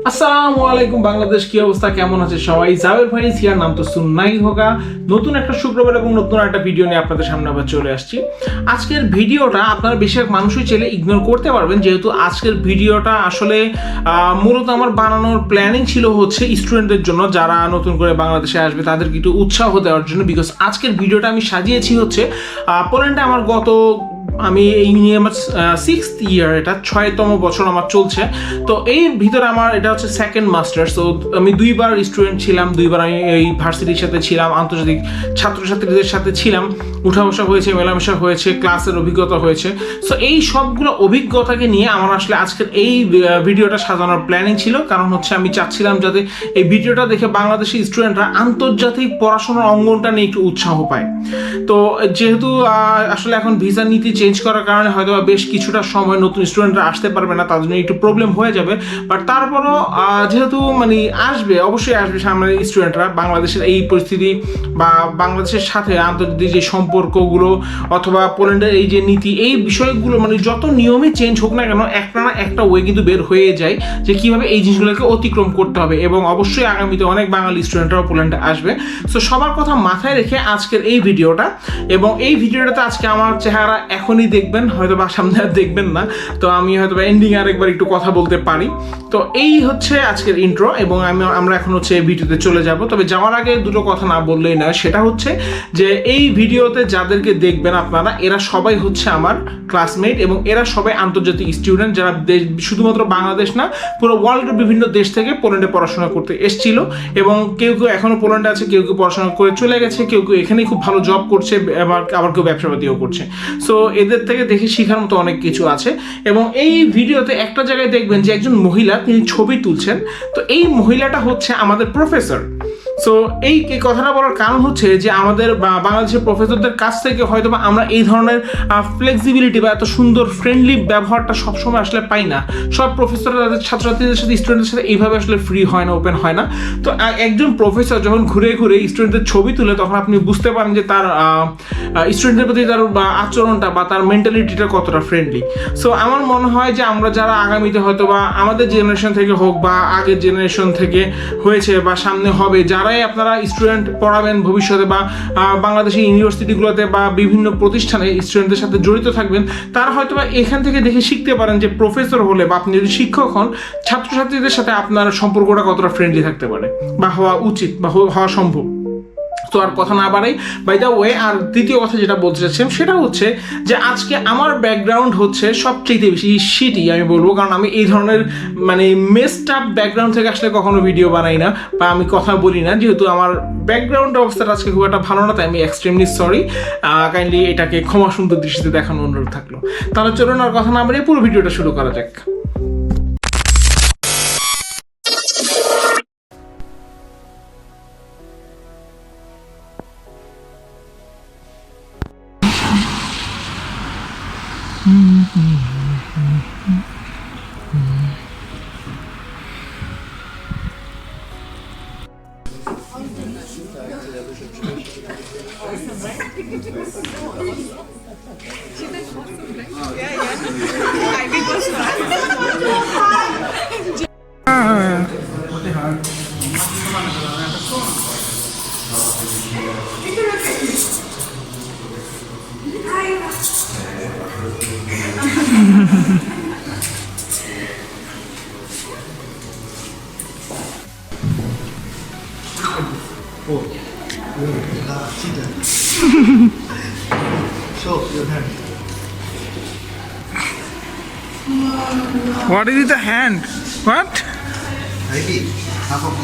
আসসালামু আলাইকুম বাংলাদেশ, কি অবস্থা, কেমন আছে সবাই? জাবের ভাই সিয়ার নাম তো শুননাই হোগা। নতুন একটা শুক্রবার এবং নতুন একটা ভিডিও নিয়ে আপনাদের সামনে আবার চলে আসছি। আজকের ভিডিওটা আপনারা বেশিরভাগ মানুষই চাইলে ইগনোর করতে পারবেন, যেহেতু আজকের ভিডিওটা আসলে মূলত আমার বানানোর প্ল্যানিং ছিল হচ্ছে স্টুডেন্টদের জন্য, যারা নতুন করে বাংলাদেশে আসবে তাদেরকে একটু উৎসাহ দেওয়ার জন্য। বিকজ আজকের ভিডিওটা আমি সাজিয়েছি হচ্ছে পোল্যান্ডে আমার আমি এই নিয়ে আমার 6th ইয়ার, এটা 6তম বছর আমার চলছে। তো এর ভিতরে আমার এটা হচ্ছে সেকেন্ড মাস্টার্স। তো আমি দুইবার স্টুডেন্ট ছিলাম, দুইবার আমি এই ভার্সিটির সাথে ছিলাম, আন্তর্জাতিক ছাত্রছাত্রীদের সাথে ছিলাম, উঠা বসা হয়েছে, মেলামেশা হয়েছে, ক্লাসের অভিজ্ঞতা হয়েছে। সো এই সবগুলো অভিজ্ঞতাকে নিয়ে আমার আসলে আজকের এই ভিডিওটা সাজানোর প্ল্যানিং ছিল। কারণ হচ্ছে আমি চাচ্ছিলাম যাতে এই ভিডিওটা দেখে বাংলাদেশি স্টুডেন্টরা আন্তর্জাতিক পড়াশোনার অঙ্গনটা নিয়ে একটু উৎসাহ পায়। তো যেহেতু আসলে এখন ভিসা নীতি চেঞ্জ করার কারণে হয়তো বেশ কিছুটা সময় নতুন স্টুডেন্টরা আসতে পারবে না, তার জন্য একটু প্রবলেম হয়ে যাবে। বাট তারপরও যেহেতু আসবে, অবশ্যই আসবে সামনে স্টুডেন্টরা। বাংলাদেশের এই পরিস্থিতি বা বাংলাদেশের সাথে আন্তর্জাতিক যে সম্পর্কগুলো অথবা পোল্যান্ডের এই যে নীতি, এই বিষয়গুলো যত নিয়মই চেঞ্জ হোক না কেন, একটা না একটা ওয়ে কিন্তু বের হয়ে যায় যে কিভাবে এই জিনিসগুলোকে অতিক্রম করতে হবে। এবং অবশ্যই আগামীতে অনেক বাঙালি স্টুডেন্টরাও পোল্যান্ডে আসবে। সো সবার কথা মাথায় রেখে আজকের এই ভিডিওটা, এবং এই ভিডিওটাতে আজকে আমার চেহারা এখনই দেখবেন, হয়তো বা সামনে আর দেখবেন না। তো আমি হয়তো বা এন্ডিং আরেকবার একটু কথা বলতে পারি। তো এই হচ্ছে আজকের ইন্ট্রো, এবং আমরা এখন হচ্ছে ভিডিওতে চলে যাব। তবে যাওয়ার আগে দুটো কথা না বললেই নয়, সেটা হচ্ছে যে এই ভিডিওতে যাদেরকে দেখবেন আপনারা, এরা সবাই হচ্ছে আমার ক্লাসমেট, এবং এরা সবাই আন্তর্জাতিক স্টুডেন্ট, যারা শুধুমাত্র বাংলাদেশ না, পুরো ওয়ার্ল্ডের বিভিন্ন দেশ থেকে পোল্যান্ডে পড়াশোনা করতে এসেছিল। এবং কেউ কেউ এখনো পোল্যান্ডে আছে, কেউ কেউ পড়াশোনা করে চলে গেছে, কেউ কেউ এখানেই খুব ভালো জব করছে, আবার কেউ ব্যবসাপাতিও করছে। সো এদের থেকে দেখে শেখার মতো অনেক কিছু আছে। এবং এই ভিডিওতে একটা জায়গায় দেখবেন যে একজন মহিলা, তিনি ছবি তুলছেন। তো এই মহিলাটা হচ্ছে আমাদের প্রফেসর। সো এই কথাটা বলার কারণ হচ্ছে যে আমাদের বাংলাদেশের প্রফেসরদের কাছ থেকে হয়তো বা আমরা এই ধরনের ফ্লেক্সিবিলিটি বা এত সুন্দর ফ্রেন্ডলি ব্যবহারটা সবসময় আসলে পাই না। সব প্রফেসররা তাদের ছাত্রছাত্রীদের সাথে, স্টুডেন্টদের সাথে এইভাবে আসলে ফ্রি হয় না, ওপেন হয় না। তো একজন প্রফেসর যখন ঘুরে ঘুরে স্টুডেন্টদের ছবি তুলে, তখন আপনি বুঝতে পারেন যে তার স্টুডেন্টদের প্রতি তার আচরণটা বা তার মেন্টালিটিটা কতটা ফ্রেন্ডলি। সো আমার মনে হয় যে আমরা যারা আগামীতে হয়তো বা আমাদের জেনারেশন থেকে হোক বা আগের জেনারেশন থেকে হয়েছে বা সামনে হবে, যারাই আপনারা স্টুডেন্ট পড়াবেন ভবিষ্যতে বা বাংলাদেশের ইউনিভার্সিটিগুলোতে বা বিভিন্ন প্রতিষ্ঠানে স্টুডেন্টদের সাথে জড়িত থাকবেন, তারা হয়তো বা এখান থেকে দেখে শিখতে পারেন যে প্রফেসর হলে বা আপনি যদি শিক্ষক হন, ছাত্রছাত্রীদের সাথে আপনার সম্পর্কটা কতটা ফ্রেন্ডলি থাকতে পারে বা হওয়া উচিত বা হওয়া সম্ভব। তো আর কথা না বাড়াই, বাই দ্য ওয়ে, আর দ্বিতীয় কথা যেটা বলতে চাচ্ছিলাম সেটা হচ্ছে যে আজকে আমার ব্যাকগ্রাউন্ড হচ্ছে সবচেয়ে বেশি শিটি আমি বলবো। কারণ আমি এই ধরনের মেসড আপ ব্যাকগ্রাউন্ড থেকে আসলে কখনো ভিডিও বানাই না বা আমি কথা বলি না। যেহেতু আমার ব্যাকগ্রাউন্ড অবস্থাটা আজকে খুব একটা ভালো না, তাই আমি এক্সট্রিমলি সরি। কাইন্ডলি এটাকে ক্ষমা সুন্দর দৃষ্টিতে দেখানো অনুরোধ থাকলো। তাহলে চলুন আর কথা না বাড়িয়ে পুরো ভিডিওটা শুরু করা যাক। Show your hand. What is it, the hand? What? Ready?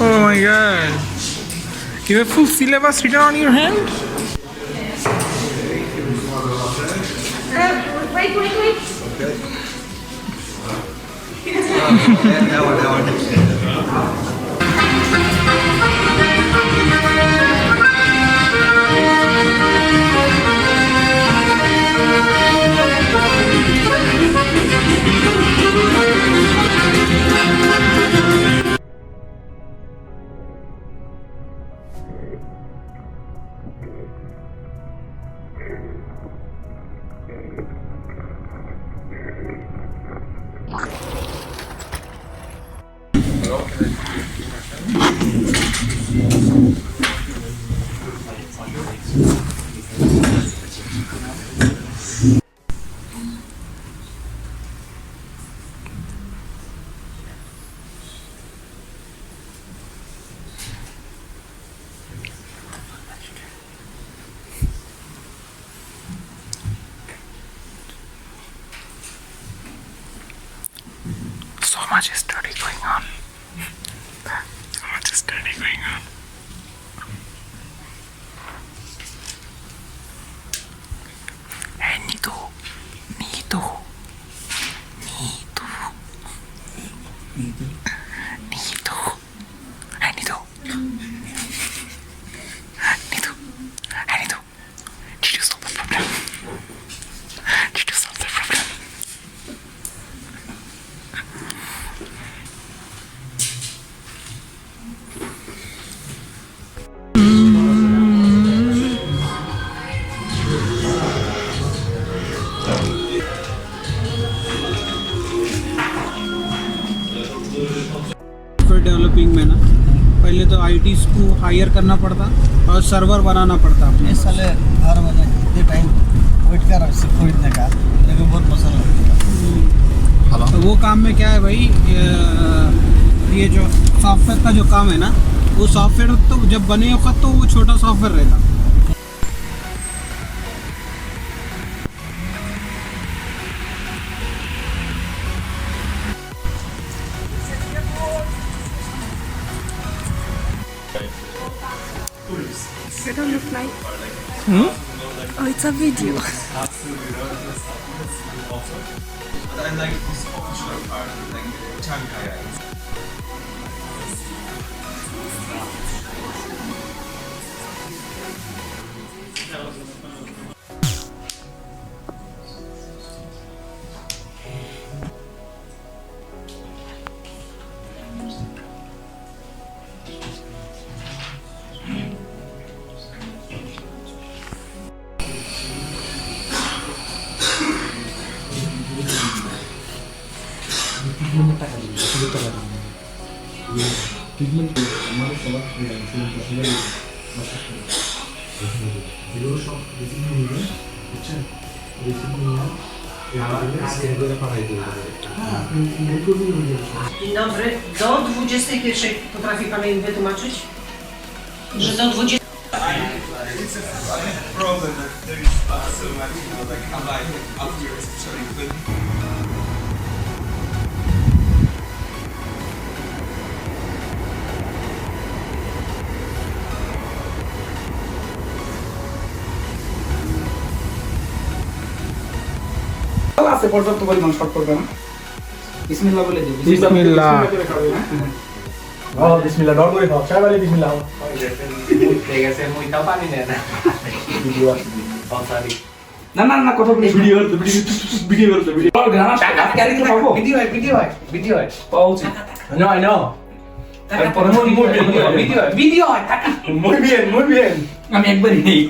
Oh my god. You have full syllabus written on your hand? Wait. Okay. That one. So much study going on. So much study going on. Hey, Nitu. Nitu. Nitu. Nitu. Hey, Nitu. Nitu. Hey, Nitu. Did you solve the problem? Did you solve the problem? Software developing में ना पहले तो ITs को higher करना पड़ता और server बनाना पड़ता अपने। इस साले हर महीने इतने टाइम वेट कर रहा हूँ इससे खरीदने का, लेकिन बहुत पसंद लगता है। तो वो काम में क्या है भाई, ये जो सॉफ्टवेयर का जो काम है ना, वो सॉफ्टवेयर तो जब बने वक्त तो वो छोटा सॉफ्टवेयर रहेगा। I don't look like. Oh, it's a video. Dzień dobry. Do 21 potrafi Pan im wytłumaczyć? Że do 20. Problem that there is so much, like I'm like up here is actually good. আছে পর্যাপ্ত পরিমাণ short করবে না। বিসমিল্লাহ বলে দিই। বিসমিল্লাহ। ও বিসমিল্লাহ ডর করে খাও। সবাই বলে বিসমিল্লাহ। না না না কথা বলি ভিডিও করতে ভিডিও করতে ভিডিও আর গানা টাকা ক্যারি করে পাবো ভিডিও হয় পাওয়া উচিত I know তারপরে ভিডিও হয় টাকা muy bien আমি একবারই নেই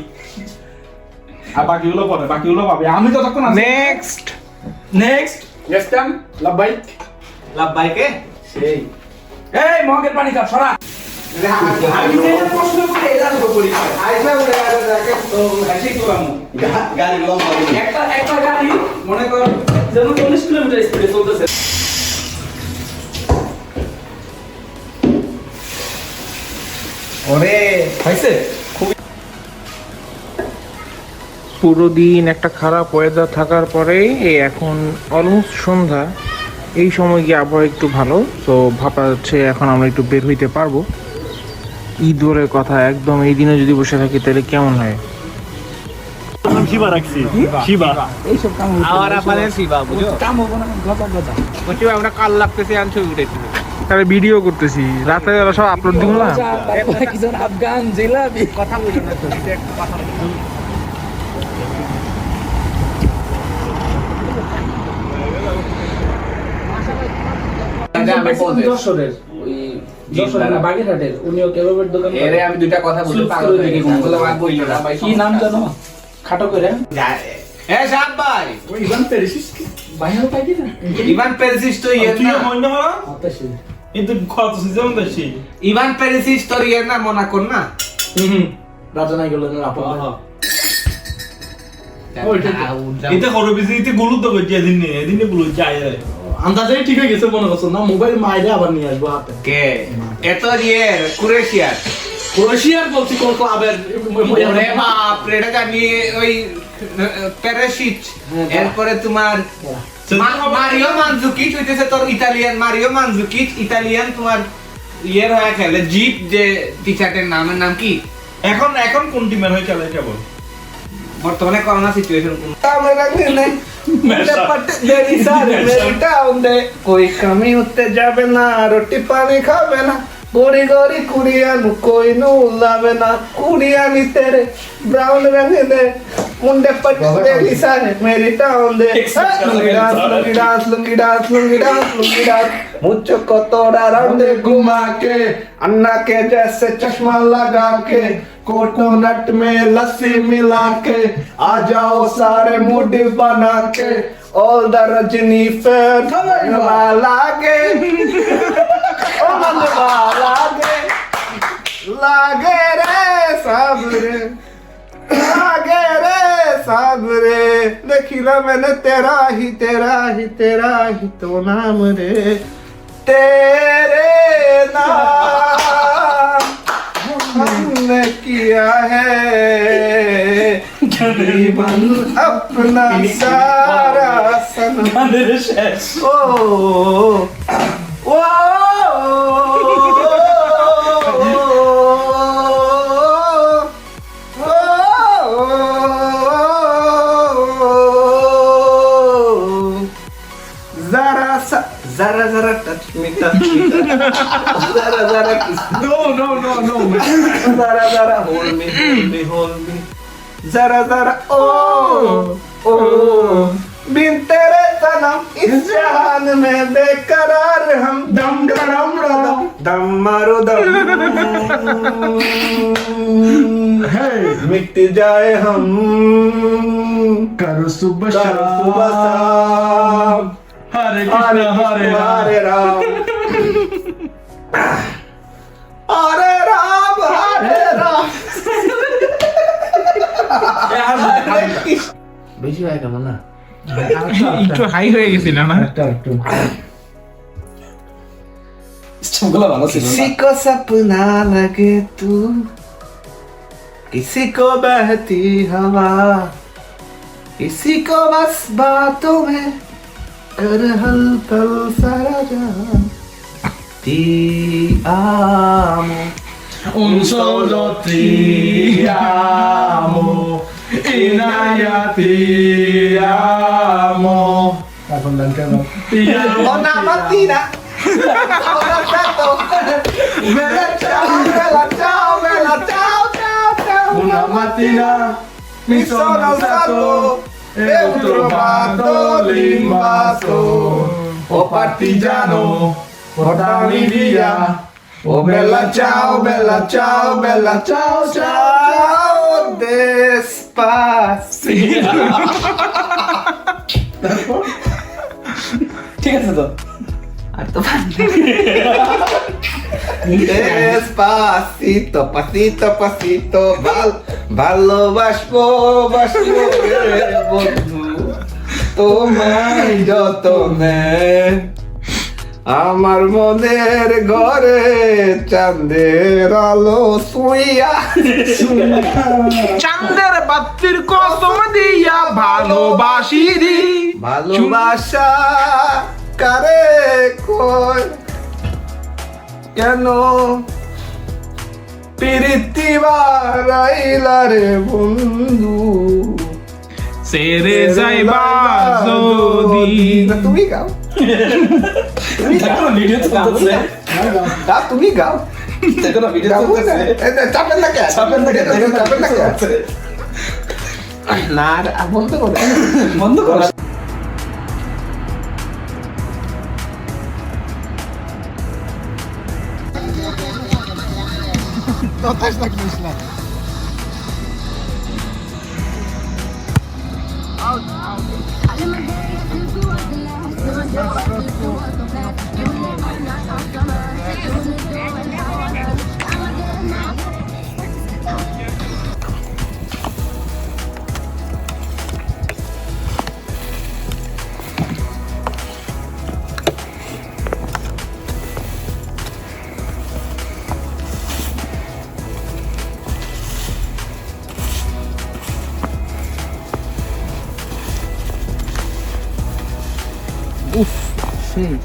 আর বাকিগুলো পরে বাকিগুলো পাবে আমি যতক্ষণ আছি নেক্সট ইয়েস্টাম লাভ বাইক সেই এই মগের পানি খাও সরা আমি যে প্রশ্ন করে এরা তো পরীক্ষা আইসা উড়ে যাকে তো হাসি করলাম গাড়ি লম্বা একটা গাড়ি মনে কর যেন 40 কিলোমিটার স্পিডে চলতেছে ওরে হইছে পুরো দিন একটা খারাপ ওয়েদার থাকার পরে এই এখন অলমোস্ট সন্ধ্যা, এই সময় গিয়ে আবহাওয়া একটু ভালো, তো ভাবা যাচ্ছে এখন আমরা একটু বের হইতে পারবো। ঈদ দূরের কথা, একদম এই দিনে যদি বসে থাকি তাহলে কেমন হয়। এইসব কাম আমরা কাল লাগতেছি আনছো উঠেছি, তাহলে ভিডিও করতেছি, রাতে বেলা সব আপলোড দিব না। আফগান জিলাপি কথা বলি না তো কথা যশোরের ওই যশোরের বাগেরহাটের উনিও কেবাবের দোকান এরে আমি দুইটা কথা বলি পাগল হয়ে গেছি বলে আর বইলো না ভাই কি নাম জানো খাটো করে এ সাদ ভাই ওই ইভান পেরিসিস ভাই হল পাইবি না ইভান পেরিসিস তো ইয়ে না কিন্তু কত সিজন বেশি Ivan Perisic story na Monaco na. রাজা নাই গেল না আপন এটা করো বেশি এটা গুলো তো গজি এদিনে গুলো যায় আন্দাজে ঠিক হয়ে গেছে মনে করছো না মোবাইল মাইরে আবার নিয়ে আসবো হাতে Que? Eto দিয়ে Croatia. ক্রোয়েশিয়ার বলছি কোন ক্লাবের ওরে বাপ রে এটা জানি ওই Perisic এরপরে তোমার মারিও মানজুকিচ হইতেছে তোর ইতালিয়ান মারিও মানজুকিচ ইতালিয়ান তোমার ইয়ের হয়ে খেলে জিপ যে টি-শার্টের নামের নাম কি এখন কোন টিমের হয়ে খেলে কেবল বর্তমানে করোনা সিচুয়েশন কোন कोई कमी होते जावे ना रोटी पानी खावे ना गोरी गोरी कुड़िया नु कोई नु लावे ना कुड़िया नी तेरे ब्राउन रंग दे मुंडे पट्टे तेरी सारे मेरी टाउन दे lungi dance lungi dance lungi dance lungi dance lungi dance मुझको तोड़ा राउंडे घुमा के अन्ना के जैसे चश्मा लगा के कोकोनट में लस्सी मिला के आ जाओ सारे मुड़ी बना के ऑल द रजनी फेयर लागे लागे रे साबरे लागे रे साबरे देखिला मैंने तेरा ही तो नाम रे तेरे नाम हमने किया है जीवन अपना सारा सनम ओ ओ Zara Zara touch me Zara Zara kiss no Zara Zara hold me Zara Zara oh बिन तेरे सनम इस जहान में बेकरार हम दम दम दम मारो दम मिट जाए हम करो सुबह शाम हरे कृष्ण हरे राम हरे राम বেশি হয় কেমন না একটু হাই হয়ে গেছিল না একটু किसी को सपना लगे तू किसी को बहती हवा किसी को बस बातों में कर हलचल सारा जहां ti amo un solo ti amo Inaya ti amo Tapos lang ka no Una matina Una tato Bella ciao Bella ciao Bella ciao ciao ciao Una mattina Mi sono alzato E ho trovato l'invaso Oh partigiano Portami via Oh bella ciao Bella ciao Bella ciao ciao Despacito ঠিক আছে তো আর তো Despacito pasito pasito ভালোবাসবো বন্ধু তোমায় যতনে আমার মনের ঘরে চাঁদের আলো শুইয়া চাঁদের বাতির কসম দিয়া ভালোবাসি রে ভালোবাসা কারে কই কেন প্রীতি বাড়াইলা রে বন্ধু সেরে যাইবা যদি তুমি গাও তুমি গাও চাপেন না কে না বন্ধ করো I'm Thank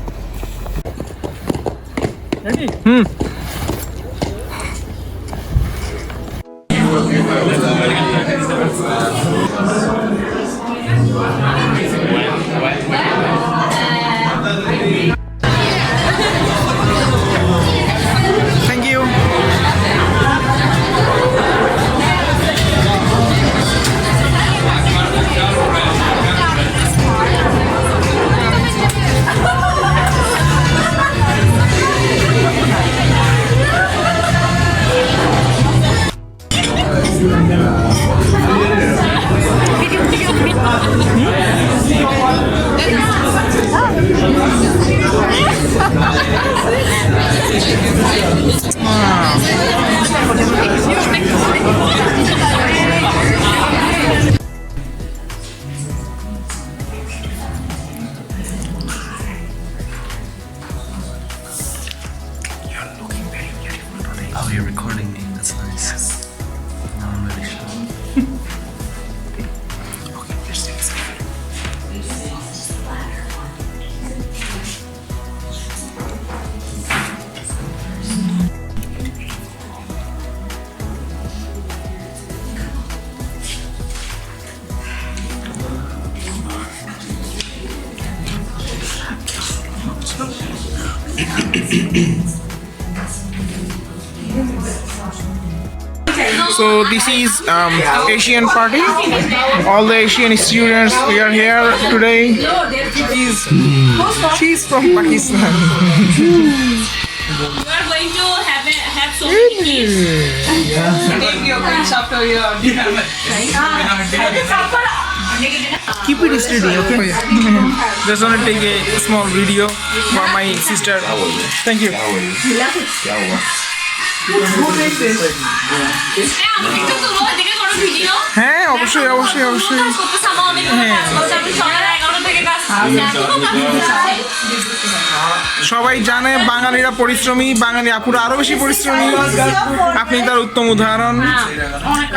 you. Oh, you're recording me. That's nice. Now I'm really shy. Okay, you're staying safe. So this is Asian party. All the Asian students we are here today. She's from Pakistan. You are going to have so many kids. Keep it steady, okay? Just want to take a small video for my sister. Thank you. আমাকে একটু তুলো এদিকে কোনো video হ্যাঁ অবশ্যই অবশ্যই অবশ্যই করতে সামা অনেক কাজ করতে আপনি সকাল 11টা থেকে কাজ সবাই জানে বাঙালিরা পরিশ্রমী, বাঙালি আপুরা আরো বেশি পরিশ্রমী। আপনি তার উত্তম উদাহরণ।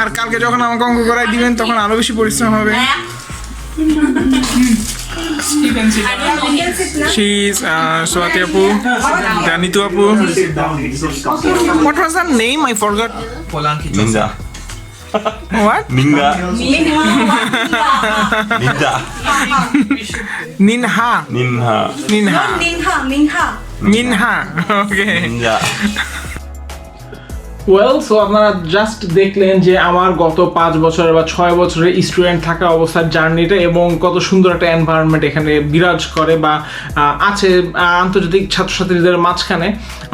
আর কালকে যখন আমাকে অঙ্ক করাই দিবেন তখন আরো বেশি পরিশ্রম হবে। She's Swati Apu, Danitu Apu. What was her name? I forgot. Ninja. What? Ninga. Ninja. Ninha. Ninha. Ninha. Minha. Okay. Ninja. Well, so আপনারা জাস্ট দেখলেন যে আমার গত 5 বছরের বা 6 বছরের স্টুডেন্ট থাকা অবস্থার জার্নিটা এবং কত সুন্দর একটা এনভায়রনমেন্ট এখানে বিরাজ করে বা আছে আন্তর্জাতিক ছাত্রছাত্রীদের মাঝখানে।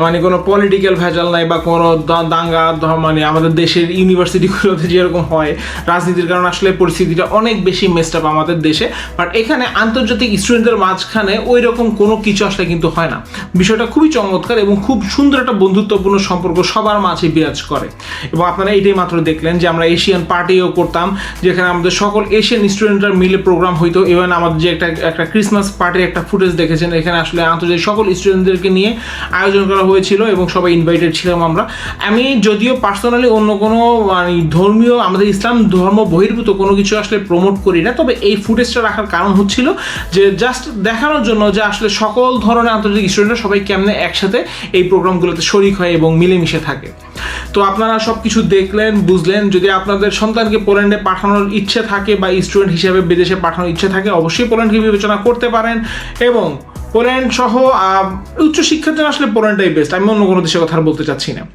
মানে কোনো পলিটিক্যাল ভেজাল নাই বা কোনো দাঙ্গা, মানে আমাদের দেশের ইউনিভার্সিটিগুলোতে যেরকম হয় রাজনীতির কারণে আসলে পরিস্থিতিটা অনেক বেশি মেসড আপ আমাদের দেশে। বাট এখানে আন্তর্জাতিক স্টুডেন্টদের মাঝখানে ওই রকম কোনো কিছু আসলে কিন্তু হয় না। বিষয়টা খুবই চমৎকার এবং খুব সুন্দর একটা বন্ধুত্বপূর্ণ সম্পর্ক সবার মাঝে বিরাজ করে। এবং আপনারা এটাই মাত্র দেখলেন যে আমরা এশিয়ান পার্টিও করতাম, যেখানে আমাদের সকল এশিয়ান স্টুডেন্টরা মিলে প্রোগ্রাম হইতো। ইভেন আমাদের যে একটা ক্রিসমাস পার্টির একটা ফুটেজ দেখেছেন, এখানে আসলে আন্তর্জাতিক সকল স্টুডেন্টদেরকে নিয়ে আয়োজন করা হয়েছিল এবং সবাই ইনভাইটেড ছিলাম আমরা। আমি যদিও পার্সোনালি অন্য কোনো মানে ধর্মীয়, আমাদের ইসলাম ধর্ম বহির্ভূত কোনো কিছু আসলে প্রমোট করি না, তবে এই ফুটেজটা রাখার কারণ হচ্ছিল যে জাস্ট দেখানোর জন্য যে আসলে সকল ধরনের আন্তর্জাতিক স্টুডেন্টরা সবাই কেমনে একসাথে এই প্রোগ্রামগুলোতে শরিক হয় এবং মিলেমিশে থাকে। তো আপনারা সব কিছু দেখলেন, বুঝলেন। যদি আপনাদের সন্তানকে পোল্যান্ডে পাঠানোর ইচ্ছে থাকে বা স্টুডেন্ট হিসেবে বিদেশে পাঠানোর ইচ্ছে থাকে, অবশ্যই পোল্যান্ডকে বিবেচনা করতে পারেন। এবং পোল্যান্ড সহ উচ্চশিক্ষার জন্য আসলে পোল্যান্ডটাই বেস্ট, আমি অন্য কোনো দেশের কথা বলতে চাচ্ছি না।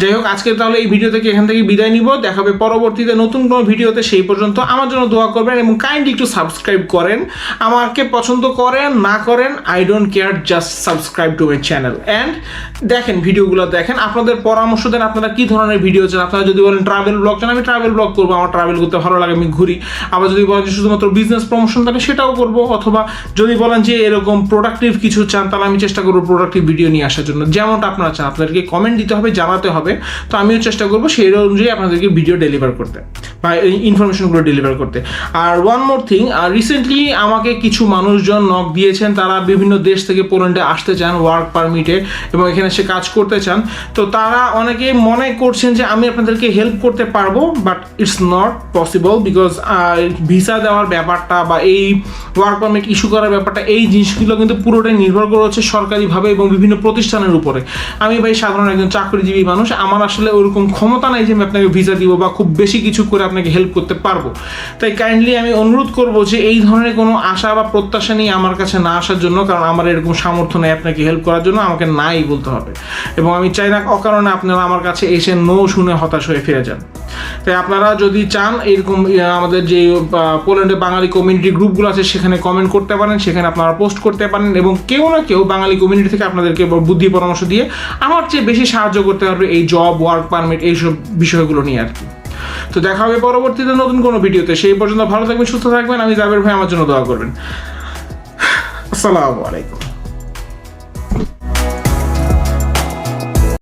যাই হোক, আজকে তাহলে এই ভিডিও থেকে এখান থেকে বিদায় নিব। দেখা হবে পরবর্তীতে নতুন কোনো ভিডিওতে। সেই পর্যন্ত আমার জন্য দোয়া করবেন এবং কাইন্ডলি একটু সাবস্ক্রাইব করেন। আমাকে পছন্দ করেন না করেন, I don't care, just subscribe to my channel and দেখেন ভিডিওগুলো দেখেন। আপনাদের পরামর্শ দেন আপনারা কী ধরনের ভিডিও চান। আপনারা যদি বলেন ট্রাভেল ব্লগ চান, আমি ট্রাভেল ব্লগ করবো, আমার ট্রাভেল করতে ভালো লাগে, আমি ঘুরি। আবার যদি বলেন যে শুধুমাত্র বিজনেস প্রমোশন থাকে, সেটাও করবো। অথবা যদি বলেন যে এরকম প্রোডাক্টিভ কিছু চান, তাহলে আমি চেষ্টা করবো প্রোডাক্টিভ ভিডিও নিয়ে আসার জন্য। যেমনটা আপনারা চান, আপনাদেরকে কমেন্ট দিতে হবে, জানাতে হবে। তো আমিও চেষ্টা করবো সেই অনুযায়ী আপনাদেরকে ভিডিও ডেলিভার করতে। বা এই ইনফরমেশনগুলো ডেলিভার করতে। আর ওয়ান মোর থিং, রিসেন্টলি আমাকে কিছু মানুষজন নক দিয়েছেন, তারা বিভিন্ন দেশ থেকে পোল্যান্ডে আসতে চান ওয়ার্ক পারমিটে এবং এখানে সে কাজ করতে চান। তো তারা অনেকে মনে করছেন যে আমি আপনাদেরকে হেল্প করতে পারবো, but it's not possible because visa দেওয়ার ব্যাপারটা বা এই ওয়ার্ক পারমিট ইস্যু করার ব্যাপারটা, এই জিনিসগুলো কিন্তু পুরোটাই নির্ভর করে হচ্ছে সরকারিভাবে এবং বিভিন্ন প্রতিষ্ঠানের উপরে। আমি ভাই সাধারণ একজন চাকরিজীবী মানুষ, আমার আসলে ওরকম ক্ষমতা নাই যে আমি আপনাকে ভিসা দিব বা খুব বেশি কিছু করে আপনাকে হেল্প করতে পারবো। তাই কাইন্ডলি আমি অনুরোধ করবো যে এই ধরনের কোনো আশা বা প্রত্যাশা নিয়ে আমার কাছে না আসার জন্য, কারণ আমার এরকম সামর্থ্য নেই আপনাকে হেল্প করার জন্য, আমাকে নাই বলতে হবে। এবং আমি চাই না অকারণে আপনারা আমার কাছে এসে নো শুনে হতাশ হয়ে ফিরে যান। তাই আপনারা যদি চান এরকম আমাদের যে পোল্যান্ডে বাঙালি কমিউনিটি গ্রুপগুলো আছে সেখানে কমেন্ট করতে পারেন, সেখানে আপনারা পোস্ট করতে পারেন এবং কেউ না কেউ বাঙালি কমিউনিটি থেকে আপনাদেরকে বুদ্ধি পরামর্শ দিয়ে আমার চেয়ে বেশি সাহায্য করতে পারবে এই জব, ওয়ার্ক পারমিট, এইসব বিষয়গুলো নিয়ে আর কি। তো দেখা হবে পরবর্তীতে নতুন কোনো ভিডিওতে। সেই পর্যন্ত ভালো থাকবেন, সুস্থ থাকবেন। আমি জাবের ভাই, আমার জন্য দোয়া করবেন। আসসালামু আলাইকুম।